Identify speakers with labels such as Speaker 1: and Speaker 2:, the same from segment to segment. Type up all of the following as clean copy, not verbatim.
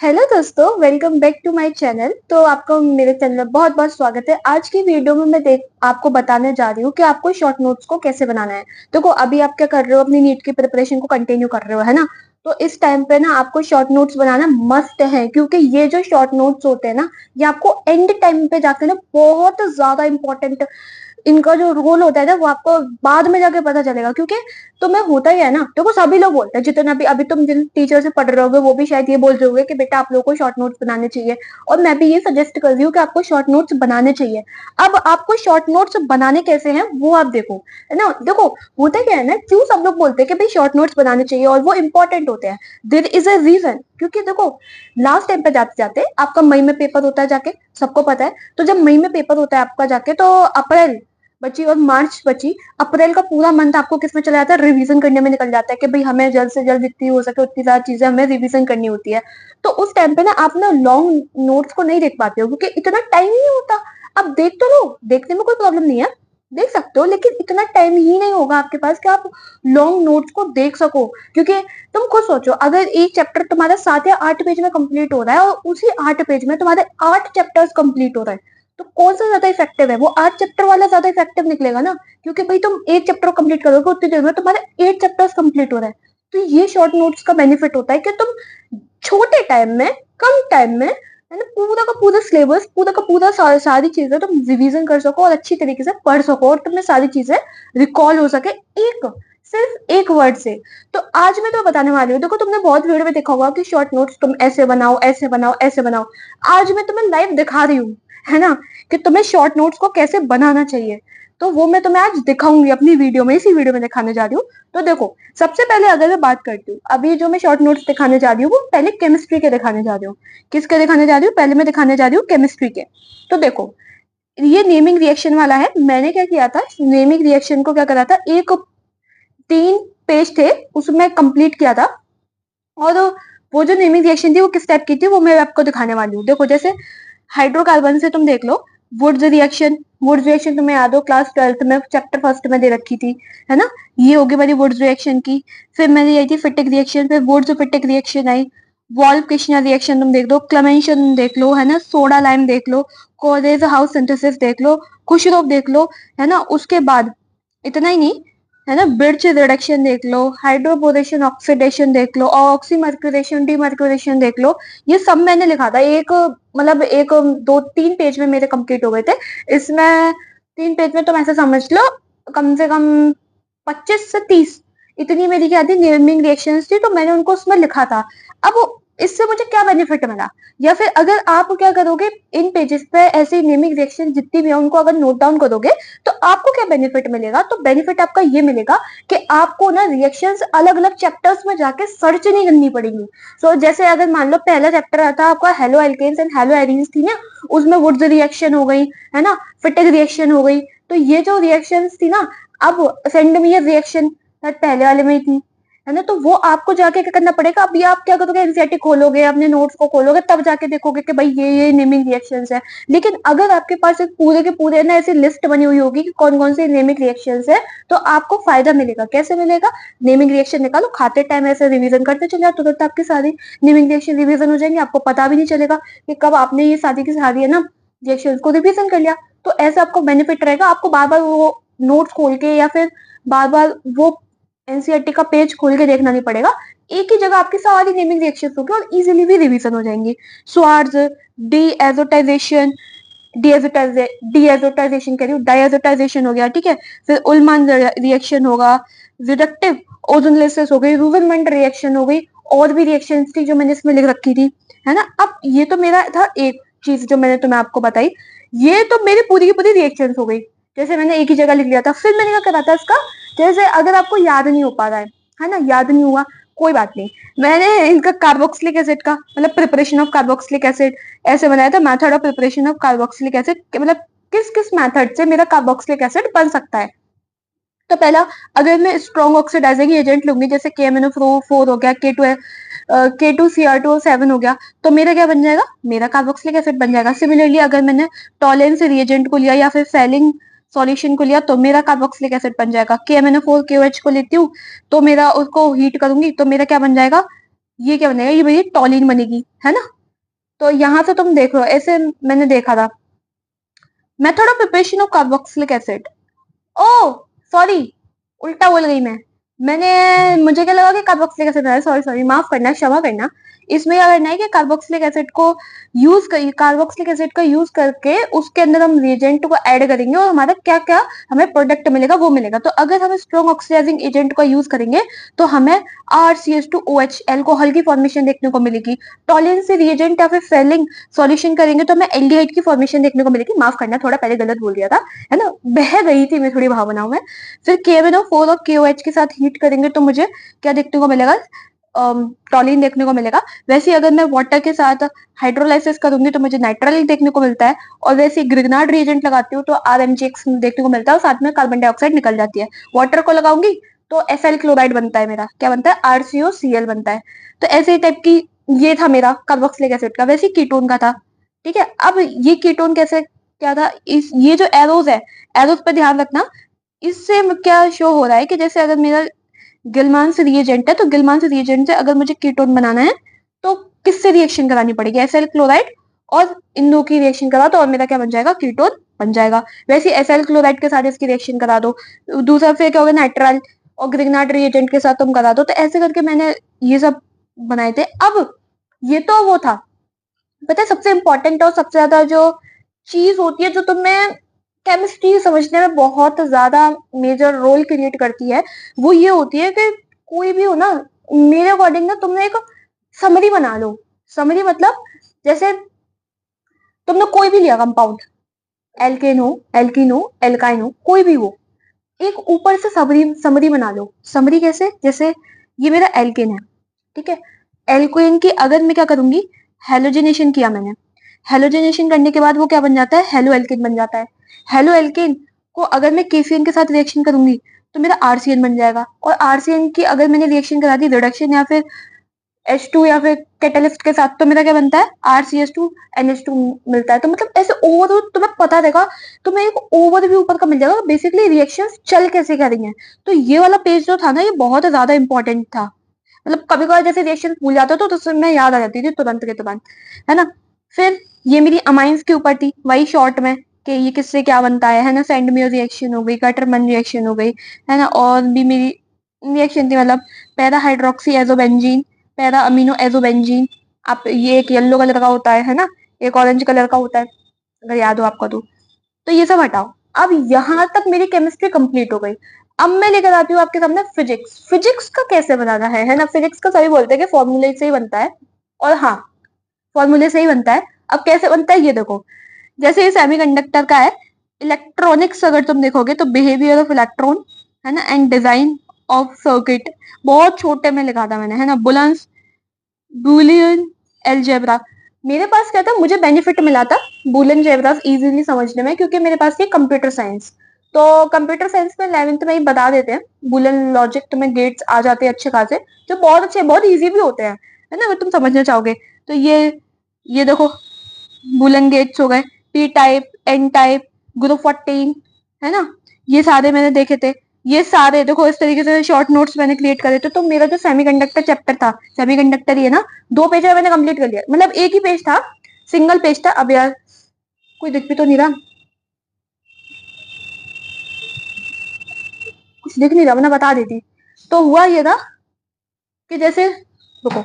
Speaker 1: Hello दोस्तों, welcome back to my channel. तो आपका मेरे चैनल में बहुत बहुत स्वागत है। आज की वीडियो में मैं आपको बताने जा रही हूँ कि आपको शॉर्ट नोट्स को कैसे बनाना है। देखो, अभी आप क्या कर रहे हो, अपनी नीट की प्रिपरेशन को कंटिन्यू कर रहे हो, है ना। तो इस टाइम पे ना आपको शॉर्ट नोट्स बनाना मस्ट है, क्योंकि ये जो शॉर्ट नोट्स होते हैं ना, ये आपको एंड टाइम पे जाके ना बहुत ज्यादा इंपॉर्टेंट, इनका जो रोल होता है ना वो आपको बाद में जाके पता चलेगा। क्योंकि तुम्हें होता ही है ना, देखो सभी लोग बोलते हैं, जितना भी अभी तुम जिन टीचर से पढ़ रहे होगे वो भी शायद ये बोल रहे होंगे कि बेटा आप लोगों को शॉर्ट नोट्स बनाने चाहिए। और मैं भी ये सजेस्ट कर रही हूँ कि आपको शॉर्ट नोट्स बनाने चाहिए। अब आपको शॉर्ट नोट्स बनाने कैसे हैं वो आप देखो, है ना। देखो, होता क्या है ना, क्यों सब लोग बोलते हैं कि भाई शॉर्ट नोट्स बनाने चाहिए और वो इंपॉर्टेंट होते हैं। There is a reason. क्योंकि देखो, लास्ट टाइम पे जाते जाते आपका मई में पेपर होता है जाके, सबको पता है। तो जब मई में पेपर होता है आपका जाके, तो अप्रैल बची और मार्च बची, अप्रैल का पूरा मंथ आपको किसमें चला जाता है, रिवीजन करने में निकल जाता है कि भाई हमें जल्द से जल्द जितनी हो सके उतनी ज्यादा चीजें हमें रिवीजन करनी होती है। तो उस टाइम पे ना आप ना लॉन्ग नोट्स को नहीं देख पाते हो, क्योंकि इतना टाइम ही नहीं होता। अब देख तो लो, देखने में कोई प्रॉब्लम नहीं है, देख सकते हो, लेकिन इतना टाइम ही नहीं होगा आपके पास कि आप लॉन्ग नोट्स को देख सको। क्योंकि तुम खुद सोचो, अगर एक चैप्टर तुम्हारा 7 या 8 पेज में कंप्लीट हो रहा है और उसी 8 पेज में तुम्हारे 8 चैप्टर्स कंप्लीट हो रहे हैं, तो कौन सा ज्यादा इफेक्टिव है? वो 8 चैप्टर वाला ज्यादा इफेक्टिव निकलेगा ना। क्योंकि भाई तुम एक चैप्टर कंप्लीट करोगे उतनी देर में तुम्हारे 8 चैप्टर्स कंप्लीट हो रहे हैं। तो ये शॉर्ट नोट्स का बेनिफिट होता है कि तुम छोटे टाइम में, कम टाइम में, है ना, पूरा का पूरा सिलेबस, पूरा का पूरा सारी चीजें तुम रिवीजन कर सको और अच्छी तरीके से पढ़ सको और तुम्हें सारी चीजें रिकॉल हो सके एक, सिर्फ एक वर्ड से। तो आज मैं तो बताने वाली हूँ। देखो, तुमने बहुत वीडियो में देखा होगा कि शॉर्ट नोट्स तुम ऐसे बनाओ, ऐसे बनाओ, ऐसे बनाओ। आज मैं तुम्हें लाइव दिखा रही हूँ, है ना, कि तुम्हें शॉर्ट नोट्स को कैसे बनाना चाहिए। तो वो मैं तुम्हें आज दिखाऊंगी अपनी वीडियो में, इसी वीडियो में दिखाने जा रही हूँ। तो देखो, सबसे पहले अगर मैं बात करती हूँ, अभी जो मैं शॉर्ट नोट्स दिखाने जा रही हूँ वो पहले केमिस्ट्री के दिखाने जा रही हूँ। किसके दिखाने जा रही हूँ? पहले मैं दिखाने जा रही हूँ केमिस्ट्री के। तो देखो, ये नेमिंग रिएक्शन वाला है। मैंने क्या किया था, नेमिंग रिएक्शन को क्या करा था, एक 3 पेज थे उसमें कंप्लीट किया था। और वो जो नेमिंग रिएक्शन थी वो किस टाइप की थी वो मैं आपको दिखाने वाली हूँ। देखो, जैसे हाइड्रोकार्बन से तुम देख लो, वुड्स रिएक्शन। वुड्स रिएक्शन तुम्हें याद हो, क्लास 12th में चैप्टर फर्स्ट में दे रखी थी, है ना। ये होगी मेरी वुड्स रिएक्शन की। फिर मैंने आई थी फिटिक रिएक्शन, फिर वुड्स फिटिक रिएक्शन आई। वॉल्व किश्नर रिएक्शन तुम देख लो, क्लेमेंशन देख लो, है ना, सोडा लाइम देख लो, कोरेज हाउस सिंथेसिस देख लो, खुशरोव देख लो, है ना। उसके बाद इतना ही नहीं, है ना, बिर्च रिडक्शन देख लो, हाइड्रोपोरेशन ऑक्सीडेशन देख लो, ऑक्सीमर्क्यूरेशन डीमर्क्यूरेशन देख लो। ये सब मैंने लिखा था एक, मतलब एक 2-3 पेज में मेरे कंप्लीट हो गए थे। इसमें 3 पेज में तुम ऐसे समझ लो, कम से कम 25 से 30, इतनी मेरी क्या थी, नेमिंग रिएक्शंस थी, तो मैंने उनको उसमें लिखा था। अब इससे मुझे क्या बेनिफिट मिला, या फिर अगर आप क्या करोगे, इन पेजेस पे ऐसी नेमिंग रिएक्शन जितनी भी है उनको अगर नोट डाउन करोगे, तो आपको क्या बेनिफिट मिलेगा? तो बेनिफिट आपका ये मिलेगा कि आपको ना रिएक्शंस अलग अलग चैप्टर्स में जाके सर्च नहीं करनी पड़ेगी। सो जैसे अगर मान लो पहला चैप्टर आता आपका haloalkanes and haloarenes थी ना, उसमें वुड्स रिएक्शन हो गई, है ना, फिटिक रिएक्शन हो गई। तो ये जो रिएक्शंस थी ना, अब सेंडमियर रिएक्शन पहले वाले में ही थी, है ना। तो वो आपको जाके क्या करना पड़ेगा, अभी आप क्या करोगे, एनसीईआरटी खोलोगे, अपने नोट्स को खोलोगे, तब जाके देखोगे कि भाई ये नेमिंग रिएक्शंस है। लेकिन अगर आपके पास एक पूरे के पूरे ना ऐसी लिस्ट बनी हुई होगी कि कौन कौन से नेमिंग रिएक्शंस है, तो आपको फायदा मिलेगा। कैसे मिलेगा? नेमिंग रिएक्शन निकालो, खाते टाइम ऐसे रिवीजन करते चले जाओ, तुरंत आपकी सारी नेमिंग रिएक्शन रिवीजन हो जाएंगे, आपको पता भी नहीं चलेगा कि कब आपने ये सारी की सारी, है ना, रिएक्शंस को रिवीजन कर लिया। तो ऐसे आपको बेनिफिट रहेगा, आपको बार बार वो नोट्स खोल के या फिर बार बार वो एनसीईआरटी का पेज खोल के देखना नहीं पड़ेगा। एक ही जगह आपकी सारी नेमिंग रिएक्शंस होगी और इजीली भी रिवीजन हो जाएंगी। स्वार्ज, डी एजोटाइजेशन, डीएजोटाइजेशन कह रही हूँ, डाइएजोटाइजेशन हो गया, ठीक है। फिर उल्मान रिएक्शन होगा, रिडक्टिव ओजोनलेसिस हो गई, रूवेनमेंट रिएक्शन हो गई, और भी रिएक्शन थी जो मैंने इसमें लिख रखी थी, है ना। अब ये तो मेरा था एक चीज जो मैंने तुम्हें आपको बताई, ये तो मेरी पूरी की पूरी रिएक्शन हो गई। जैसे मैंने एक ही जगह लिख लिया था। फिर मैंने क्या करा था इसका, जैसे अगर आपको याद नहीं हो पा रहा है ना, याद नहीं हुआ, कोई बात नहीं, मैंने इनका कार्बोक्सिलिक एसिड का मतलब प्रिपरेशन ऑफ कार्बोक्सिलिक एसिड ऐसे बनाया था, method of preparation of carboxylic acid, मतलब किस किस मेथड से मेरा कार्बोक्सिलिक एसिड बन सकता है। तो पहला, अगर मैं स्ट्रॉन्ग ऑक्सीडाइजिंग एजेंट लूंगी, जैसे KMnO4 हो गया, K2CR2O7 हो गया, तो मेरा क्या बन जाएगा, मेरा कार्बोक्सिलिक एसिड बन जाएगा। सिमिलरली अगर मैंने टॉलेंस रिएजेंट को लिया या फिर फेलिंग सॉल्यूशन को लिया, तो मेरा कार्बोक्सिलिक एसिड बन जाएगा। KMnO4 KOH को लेती हूँ, तो मेरा उसको हीट करूंगी तो मेरा क्या बन जाएगा, ये क्या बनेगा, ये मेरी टॉलिन बनेगी, है ना। तो यहाँ से तुम देख लो, ऐसे मैंने देखा था method of preparation of carboxylic acid. Oh sorry, उल्टा बोल गई मैंने मुझे क्या लगा कि कार्बोक्सिलिक एसिड है, सॉरी सॉरी, माफ करना, क्षमा करना। इसमें क्या करना है कि कार्बोक्सिलिक एसिड को कार्बोक्सिलिक एसिड का यूज करके उसके अंदर हम रिएजेंट को ऐड करेंगे और हमारा क्या क्या हमें प्रोडक्ट मिलेगा वो मिलेगा। तो अगर हम स्ट्रॉन्ग ऑक्सीडाइजिंग एजेंट का यूज करेंगे तो हमें RCH2OH एल्कोहल की फॉर्मेशन देखने को मिलेगी। टॉलिन से रिएजेंट या फिर फेलिंग सॉल्यूशन करेंगे तो हमें एल्डिहाइड की फॉर्मेशन देखने को मिलेगी। माफ करना, थोड़ा पहले गलत बोल दिया था, है ना, बह गई थी मैं थोड़ी भावनाओं में। फिर KMnO4 और KOH के साथ हीट करेंगे तो मुझे क्या देखने को मिलेगा, टॉलिन देखने को मिलेगा। वैसे अगर मैं वाटर के साथ हाइड्रोलाइसिस करूंगी तो मुझे नाइट्राइल देखने को मिलता है, और वैसे ग्रिग्नार्ड रिएजेंट लगाती हूँ तो RMgX देखने को मिलता है, और साथ में कार्बन डाइऑक्साइड निकल जाती है। वाटर को लगाऊंगी तो एसएल क्लोराइड बनता है, मेरा क्या बनता है, RCOCl बनता है। तो ऐसे टाइप की ये था मेरा कार्बोक्सिलिक एसिड का। वैसे कीटोन का था, ठीक है। अब ये कीटोन कैसे क्या था, इस ये जो एरोज है, एरोज पे ध्यान रखना। इससे क्या शो हो रहा है कि जैसे अगर मेरा गिलमांस रिएजेंट है तो गिलमांस रिएजेंट से अगर मुझे कीटोन बनाना है तो किससे रिएक्शन करानी पड़ेगी, एसएल क्लोराइड और इन दो की रिएक्शन करा तो और मेरा क्या बन जाएगा, कीटोन बन जाएगा। वैसे एसएल क्लोराइड के साथ इसकी रिएक्शन करा दो, दूसरा फिर क्या होगा, नाइट्राइल और ग्रिग्नार्ड रिएजेंट के साथ तुम करा दो। तो ऐसे करके मैंने ये सब बनाए थे। अब ये तो वो था, पता है सबसे इंपॉर्टेंट और सबसे ज्यादा जो चीज होती है जो तुम्हें केमिस्ट्री समझने में बहुत ज्यादा मेजर रोल क्रिएट करती है, वो ये होती है कि कोई भी हो ना, मेरे अकॉर्डिंग ना तुमने एक समरी बना लो। समरी मतलब जैसे तुमने कोई भी लिया कंपाउंड, एल्केन हो, एल्कीन हो, एल्काइन हो, कोई भी हो, एक ऊपर से समरी समरी बना लो। समरी कैसे, जैसे ये मेरा एल्केन है, ठीक है। एल्केन की अगर मैं क्या करूंगी, हेलोजिनेशन किया मैंने, हेलोजिनेशन करने के बाद वो क्या बन जाता है, हेलो एल्केन बन जाता है। हेलो एल्केन को अगर मैं केसीएन के साथ रिएक्शन करूंगी तो मेरा आरसीएन बन जाएगा, और आरसीएन की अगर मैंने रिएक्शन करा दी रिडक्शन या फिर H2 या फिर कैटलिस्ट के साथ तो मेरा क्या बनता है, RCH2NH2 मिलता है। तो मतलब ऐसे ओवरऑल तुम्हें पता रहेगा, तुम्हें एक ओवरव्यू ऊपर का मिल जाएगा बेसिकली रिएक्शंस चल कैसे कर रही हैं। तो ये वाला पेज जो था ना, ये बहुत ज्यादा इंपॉर्टेंट था। मतलब कभी कभार जैसे रिएक्शन भूल जाता तो उसमें याद आ जाती थी तुरंत के तुरंत, है ना। फिर ये मेरी अमाइंस के ऊपर थी, वही शॉर्ट में कि ये किससे क्या बनता है ना। सेंडमियर रिएक्शन हो गई, कटरमन रिएक्शन हो गई, है ना। और भी मेरी रिएक्शन थी, मतलब para hydroxy azobenzene, para amino azobenzene. आप ये एक येलो कलर का होता है ना, एक ऑरेंज कलर का होता है, अगर याद हो आपको तो ये सब हटाओ। अब यहाँ तक मेरी केमिस्ट्री कंप्लीट हो गई। अब मैं लेकर आती हूँ आपके सामने फिजिक्स। फिजिक्स का कैसे बनाना है ना। फिजिक्स का सभी बोलते हैं कि फॉर्मूले से ही बनता है, और हाँ, फॉर्मूले से ही बनता है। अब कैसे बनता है ये देखो, जैसे ये सेमीकंडक्टर का है, इलेक्ट्रॉनिक्स अगर तुम देखोगे तो बिहेवियर ऑफ इलेक्ट्रॉन, है ना, एंड डिजाइन ऑफ सर्किट, बहुत छोटे में लिखा था मैंने, है ना। बुलंस बूलियन एलजेब्रा, मेरे पास क्या था, मुझे बेनिफिट मिला था बूलियन जेब्रास इजीली समझने में, क्योंकि मेरे पास थी कंप्यूटर साइंस। तो कंप्यूटर साइंस में 11th में ही बता देते हैं बूलियन लॉजिक, तुम्हें गेट्स आ जाते हैं अच्छे खासे, जो बहुत अच्छे बहुत इजी भी होते हैं, है ना, अगर तुम समझना चाहोगे। तो ये देखो, बूलियन गेट्स हो गए, P type, N type, group 14, है ना। ये सारे मैंने देखे थे। ये सारे देखो इस तरीके से शॉर्ट नोट्स मैंने क्रिएट करे थे। तो मेरा जो सेमीकंडक्टर चैप्टर था, सेमीकंडक्टर ही है ना, 2 पेज में मैंने कंप्लीट कर लिया, मतलब एक ही पेज था, सिंगल पेज था। अब यार कोई दिख भी तो नहीं रहा, कुछ दिख नहीं रहा, मैं बता देती। तो हुआ ये था कि जैसे, रुको,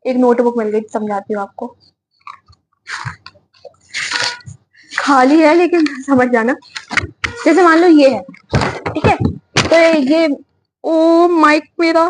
Speaker 1: एक नोटबुक मिल गई, समझाती हूँ आपको। खाली है लेकिन समझ जाना। जैसे मान लो ये है, ठीक है। तो ये, ओ माइक मेरा,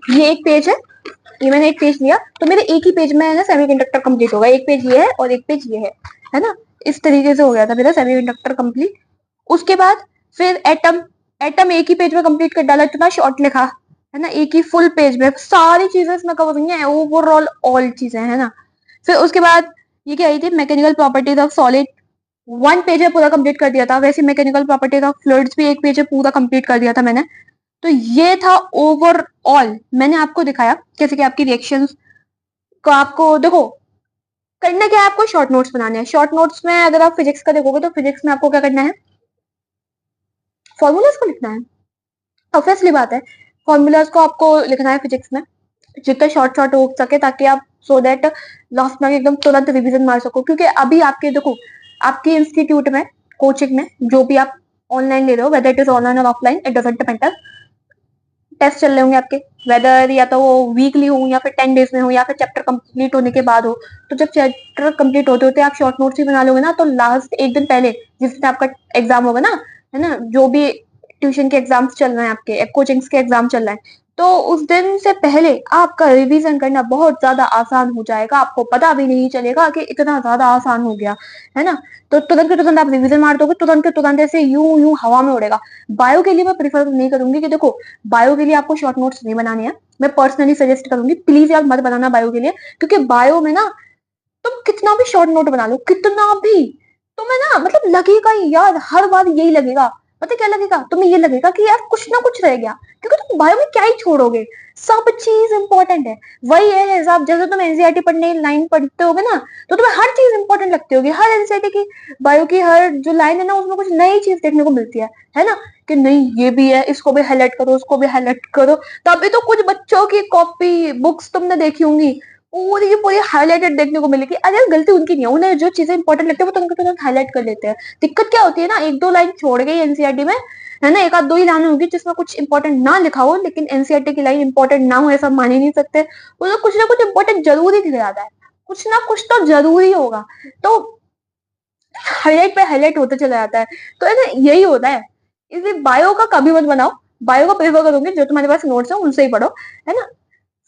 Speaker 1: ये एक पेज है, ये मैंने एक पेज लिया तो मेरे एक ही पेज में है ना सेमीकंडक्टर कंप्लीट होगा। एक पेज ये है और एक पेज ये है ना। इस तरीके से हो गया था मेरा सेमीकंडक्टर कंप्लीट। उसके बाद फिर एटम, एटम एक ही पेज में कंप्लीट कर डाला, इतना शॉर्ट लिखा, है ना, एक ही फुल पेज में सारी चीजें इसमें कवर हुई हैं, ओवरऑल ऑल चीजें, है ना। फिर उसके बाद ये क्या आई थी, mechanical properties of solid, 1 page में पूरा कंप्लीट कर दिया था। वैसे मैकेनिकल प्रॉपर्टीज ऑफ फ्लूइड्स भी एक पेज में पूरा कंप्लीट कर दिया था मैंने। तो ये था ओवरऑल, मैंने आपको दिखाया कैसे कि आपकी रिएक्शंस को आपको देखो करना क्या है, आपको शॉर्ट नोट्स बनाने हैं। शॉर्ट नोट्स में अगर आप फिजिक्स का देखोगे तो फिजिक्स में आपको क्या करना है, फॉर्मूलाज को लिखना है। ऑब्वियसली बात है, फॉर्मूलाज को आपको लिखना है फिजिक्स में। जितना शॉर्ट शॉर्ट हो सके, ताकि आप सो दैट लास्ट में एकदम तुरंत रिवीजन मार सको। क्योंकि अभी आपके देखो, आपके इंस्टीट्यूट में, कोचिंग में, जो भी आप ऑनलाइन ले रहे हो, वेदर इट इज ऑनलाइन और offline, it doesn't matter, test चल रहे होंगे आपके, वेदर या तो वो वीकली हो या फिर 10 डेज में हो या फिर चैप्टर कंप्लीट होने के बाद हो। तो जब चैप्टर कंप्लीट होते होते आप शॉर्ट नोट्स ही बना लोगे ना, तो लास्ट एक दिन पहले, जिस दिन आपका एग्जाम होगा ना, है ना, जो भी ट्यूशन के एग्जाम्स चल रहे हैं, आपके कोचिंग्स के एग्जाम चल रहे हैं, तो उस दिन से पहले आपका रिवीजन करना बहुत ज्यादा आसान हो जाएगा। आपको पता भी नहीं चलेगा कि इतना ज्यादा आसान हो गया, है ना। तो तुरंत के तुरंत आप रिवीजन मार दोगे, तुरंत के तुरंत ऐसे यूं यूं हवा में उड़ेगा। बायो के लिए मैं प्रीफर नहीं करूंगी कि देखो, बायो के लिए आपको शॉर्ट नोट्स नहीं बनाने हैं। मैं पर्सनली सजेस्ट करूंगी, प्लीज यार मत बनाना बायो के लिए, क्योंकि बायो में ना तुम कितना भी शॉर्ट नोट बना लो, कितना भी, तुम्हें ना मतलब लगेगा ही यार, हर बार यही लगेगा। पता क्या लगेगा तुम्हें? ये लगेगा कि यार कुछ ना कुछ रह गया, क्योंकि तुम बायो में क्या ही छोड़ोगे, सब चीज इंपॉर्टेंट है। वही है हिसाब, जैसे तुम एनसीईआरटी पढ़ने लाइन पढ़ते होगे ना, तो तुम्हें हर चीज इंपॉर्टेंट लगती होगी, हर एनसीईआरटी की, बायो की हर जो लाइन है ना, उसमें कुछ नई चीज देखने को मिलती है ना, कि नहीं ये भी है, इसको भी हाईलाइट करो, उसको भी हाईलाइट करो। तभी तो कुछ बच्चों की कॉपी बुक्स तुमने देखी होंगी, पूरी की पूरी हाईलाइटेड देखने को मिलेगी। अरे गलती उनकी नहीं है, उन्हें जो चीजें इंपॉर्टेंट लगती है वो तुरंत तुरंत हाईलाइट कर लेते हैं। दिक्कत क्या होती है ना, एक दो लाइन छोड़ गई एनसीईआरटी में, है ना, एक आध दो ही लाइन होगी जिसमें कुछ इंपॉर्टेंट ना लिखा हो, लेकिन एनसीईआरटी की लाइन इंपॉर्टेंट ना हो ऐसा मान ही नहीं सकते। वो तो कुछ ना कुछ इंपॉर्टेंट जरूरी दिख जाता है, कुछ ना कुछ तो जरूरी होगा, तो हाईलाइट पे हाईलाइट होते चला जाता है। तो है ना, यही होता है। इसलिए बायो का कभी मत बनाओ, बायो का प्रेफर करोगे जो तुम्हारे पास नोट्स है उनसे ही पढ़ो, है ना।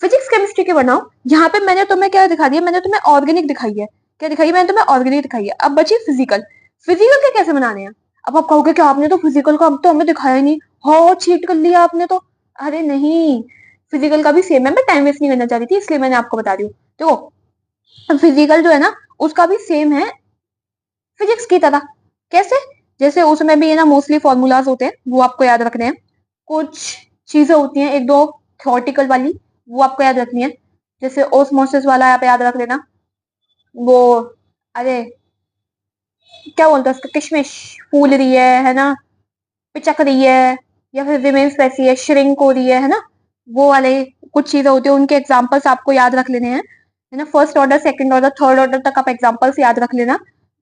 Speaker 1: फिजिक्स केमिस्ट्री के बनाओ। यहाँ पे मैंने तुम्हें क्या दिखा दिया, मैंने तुम्हें ऑर्गेनिक दिखाई है, क्या दिखाई है? मैंने तुम्हें ऑर्गेनिक दिखाई है। अब बची फिजिकल। फिजिकल के कैसे बनाने हैं? अब आप कहोगे कि आपने तो फिजिकल का अब तो हमें दिखाया ही नहीं, हाँ चीट कर लिया आपने तो। अरे नहीं, फिजिकल का भी सेम है, मैं टाइम वेस्ट नहीं करना चाह रही थी इसलिए मैंने आपको बता रही हूँ। देखो फिजिकल जो है ना, उसका भी सेम है फिजिक्स की तरह। कैसे? जैसे उसमें भी है ना, मोस्टली फॉर्मूलाज होते हैं, वो आपको याद रखने हैं। कुछ चीजें होती हैं एक दो थ्योरेटिकल वाली, वो आपको याद रखनी है। जैसे ओस्मोसिस वाला आप याद रख लेना। वो, अरे क्या बोलते हैं उसका, किशमिश फूल रही है ना, पिचक रही है, या फिर रिमेन्स वैसी है, श्रिंक हो रही है ना, वो वाले कुछ चीजें होती है, उनके एग्जाम्पल्स आपको याद रख लेने हैं, है ना। First order, second order, third order तक आप एग्जाम्पल्स याद रख लेना,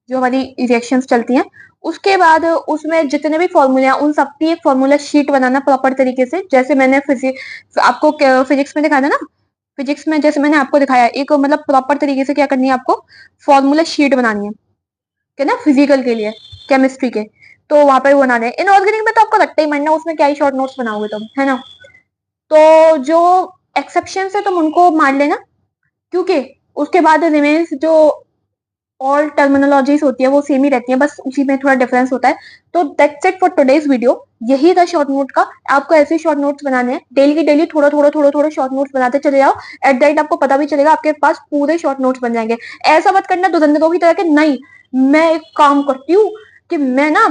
Speaker 1: जो हमारी रिएक्शंस चलती हैं। उसके बाद उसमें जितने भी फॉर्मूले हैं उन सबकी एक फॉर्मूला शीट बनाना प्रॉपर तरीके से, जैसे मैंने आपको फिजिक्स में दिखाया था ना। फिजिक्स में जैसे मैंने आपको दिखाया, एक मतलब प्रॉपर तरीके से क्या करनी है आपको, फॉर्मूला शीट बनानी है, क्या ना, फिजिकल के लिए, केमिस्ट्री के। तो वहां पर वो बनाने हैं। इनऑर्गेनिक में तो आपको रट्टा ही मारना, उसमें क्या ही शॉर्ट नोट्स बनाओगे तुम, है ना। तो जो एक्सेप्शन है तुम उनको मान लेना, क्योंकि उसके बाद रिमेन्स जो ऑल टर्मिनोलॉजीज होती है वो सेम ही रहती है, बस उसी में थोड़ा डिफरेंस होता है। तो that's it for today's video, यही था शॉर्ट नोट का। आपको ऐसे शॉर्ट नोट्स बनाने हैं, डेली की डेली थोड़ा थोड़ा थोड़ा थोड़ा शॉर्ट नोट्स बनाते चले जाओ। एट द एंड आपको पता भी चलेगा, आपके पास पूरे शॉर्ट नोट्स बन जाएंगे। ऐसा मत करना दुरंधरों की तरह के, नहीं मैं एक काम करती हूँ कि मैं ना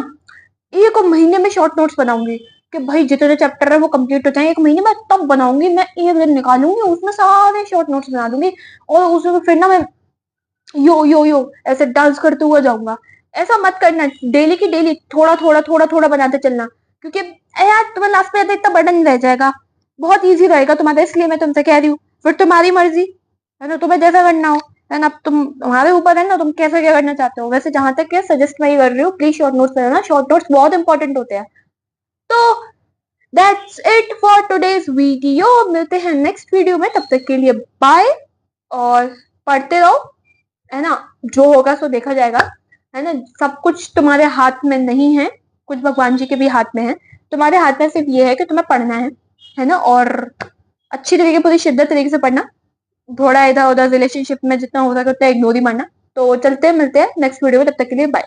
Speaker 1: एक महीने में शॉर्ट नोट्स बनाऊंगी, कि भाई जितने चैप्टर है वो कंप्लीट हो जाए एक महीने में, तब बनाऊंगी। मैं एक दिन निकालूंगी, उसमें सारे शॉर्ट नोट्स बना दूंगी, और उसमें फिर ना मैं यो यो यो ऐसे डांस करते हुए जाऊंगा। ऐसा मत करना, डेली की डेली थोड़ा थोड़ा थोड़ा थोड़ा बनाते चलना, क्योंकि यार तुम्हें लास्ट में इतना बर्डन रह जाएगा, बहुत इजी रहेगा तुम्हारा। इसलिए मैं तुमसे कह रही हूँ, फिर तुम्हारी मर्जी, है ना, तुम्हें जैसा करना हो, है ना। तुम्हारे ऊपर है ना, तुम कैसे क्या करना चाहते हो। वैसे जहां तक क्या सजेस्ट मैं कर रही हूँ, please short notes banana, short notes बहुत इंपॉर्टेंट होते हैं। तो that's it for today's video, मिलते हैं नेक्स्ट वीडियो में, तब तक के लिए बाय। और पढ़ते रहो, है ना, जो होगा सो देखा जाएगा, है ना। सब कुछ तुम्हारे हाथ में नहीं है, कुछ भगवान जी के भी हाथ में है। तुम्हारे हाथ में सिर्फ ये है कि तुम्हें पढ़ना है ना, और अच्छी तरीके, पूरी शिद्दत तरीके से पढ़ना। थोड़ा इधर उधर रिलेशनशिप में जितना हो सके उतना इग्नोर ही मारना। तो चलते हैं, मिलते हैं नेक्स्ट वीडियो में, तब तक के लिए बाय।